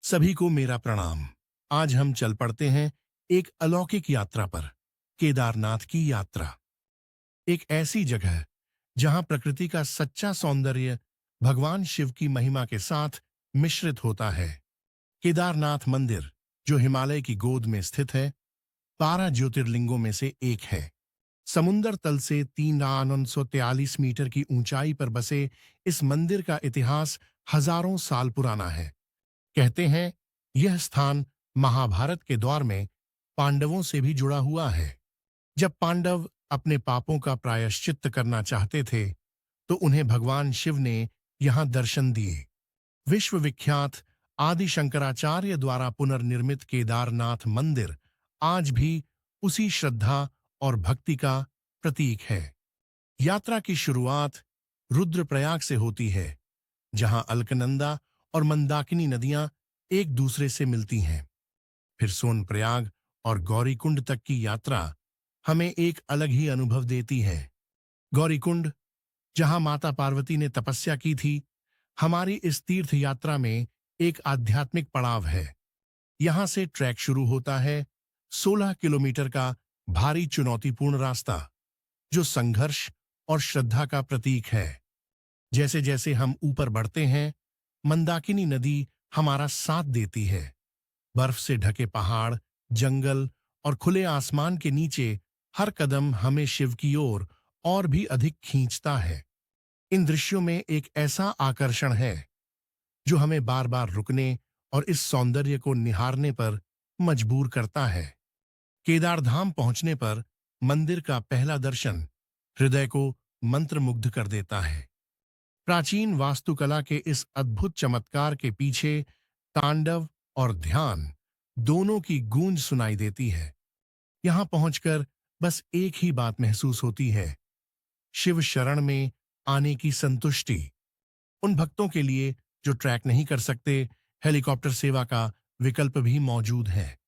सभी को मेरा प्रणाम। आज हम चल पड़ते हैं एक अलौकिक यात्रा पर, केदारनाथ की यात्रा। एक ऐसी जगह जहां प्रकृति का सच्चा सौंदर्य भगवान शिव की महिमा के साथ मिश्रित होता है। केदारनाथ मंदिर, जो हिमालय की गोद में स्थित है, 12 ज्योतिर्लिंगों में से एक है। समुंदर तल से 3,943 मीटर की ऊंचाई पर बसे इस मंदिर का इतिहास हजारों साल पुराना है। कहते हैं यह स्थान महाभारत के दौर में पांडवों से भी जुड़ा हुआ है। जब पांडव अपने पापों का प्रायश्चित्त करना चाहते थे, तो उन्हें भगवान शिव ने यहां दर्शन दिए। विश्व विख्यात आदि शंकराचार्य द्वारा पुनर्निर्मित केदारनाथ मंदिर आज भी उसी श्रद्धा और भक्ति का प्रतीक है। यात्रा की शुरुआत रुद्रप्रयाग से होती है, जहां अलकनंदा और मंदाकिनी नदियां एक दूसरे से मिलती हैं। फिर सोनप्रयाग और गौरीकुंड तक की यात्रा हमें एक अलग ही अनुभव देती है। गौरीकुंड, जहां माता पार्वती ने तपस्या की थी, हमारी इस तीर्थ यात्रा में एक आध्यात्मिक पड़ाव है। यहां से ट्रैक शुरू होता है, 16 किलोमीटर का भारी चुनौतीपूर्ण रास्ता, जो संघर्ष और श्रद्धा का प्रतीक है। जैसे जैसे हम ऊपर बढ़ते हैं, मंदाकिनी नदी हमारा साथ देती है। बर्फ से ढके पहाड़, जंगल और खुले आसमान के नीचे हर कदम हमें शिव की ओर और भी अधिक खींचता है। इन दृश्यों में एक ऐसा आकर्षण है जो हमें बार बार रुकने और इस सौंदर्य को निहारने पर मजबूर करता है। केदारधाम पहुंचने पर मंदिर का पहला दर्शन हृदय को मंत्रमुग्ध कर देता है। प्राचीन वास्तुकला के इस अद्भुत चमत्कार के पीछे तांडव और ध्यान दोनों की गूंज सुनाई देती है। यहां पहुंचकर बस एक ही बात महसूस होती है, शिव शरण में आने की संतुष्टि। उन भक्तों के लिए जो ट्रैक नहीं कर सकते, हेलीकॉप्टर सेवा का विकल्प भी मौजूद है।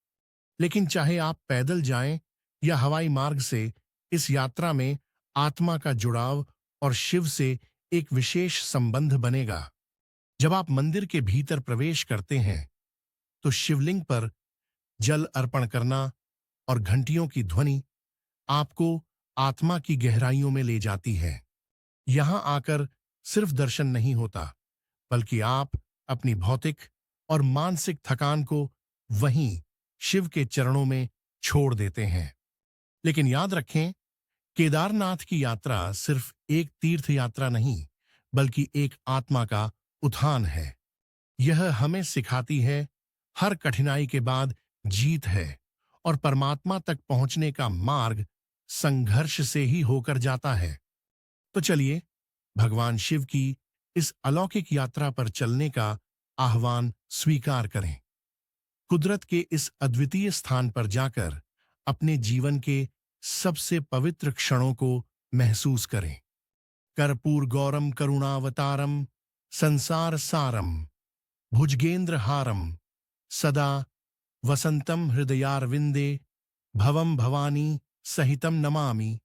लेकिन चाहे आप पैदल जाएं या हवाई मार्ग से, इस यात्रा में आत्मा का जुड़ाव और शिव से एक विशेष संबंध बनेगा। जब आप मंदिर के भीतर प्रवेश करते हैं, तो शिवलिंग पर जल अर्पण करना और घंटियों की ध्वनि आपको आत्मा की गहराइयों में ले जाती है। यहां आकर सिर्फ दर्शन नहीं होता, बल्कि आप अपनी भौतिक और मानसिक थकान को वहीं शिव के चरणों में छोड़ देते हैं। लेकिन याद रखें, केदारनाथ की यात्रा सिर्फ एक तीर्थ यात्रा नहीं, बल्कि एक आत्मा का उत्थान है। यह हमें सिखाती है, हर कठिनाई के बाद जीत है और परमात्मा तक पहुंचने का मार्ग संघर्ष से ही होकर जाता है। तो चलिए, भगवान शिव की इस अलौकिक यात्रा पर चलने का आह्वान स्वीकार करें। कुदरत के इस अद्वितीय स्थान पर जाकर अपने जीवन के सबसे पवित्र क्षणों को महसूस करें। कर्पूर गौरम करुणावतारम संसार सारम भुजगेंद्र हारम सदा वसंतम हृदयारविंदे भवम भवानी सहितम नमामि।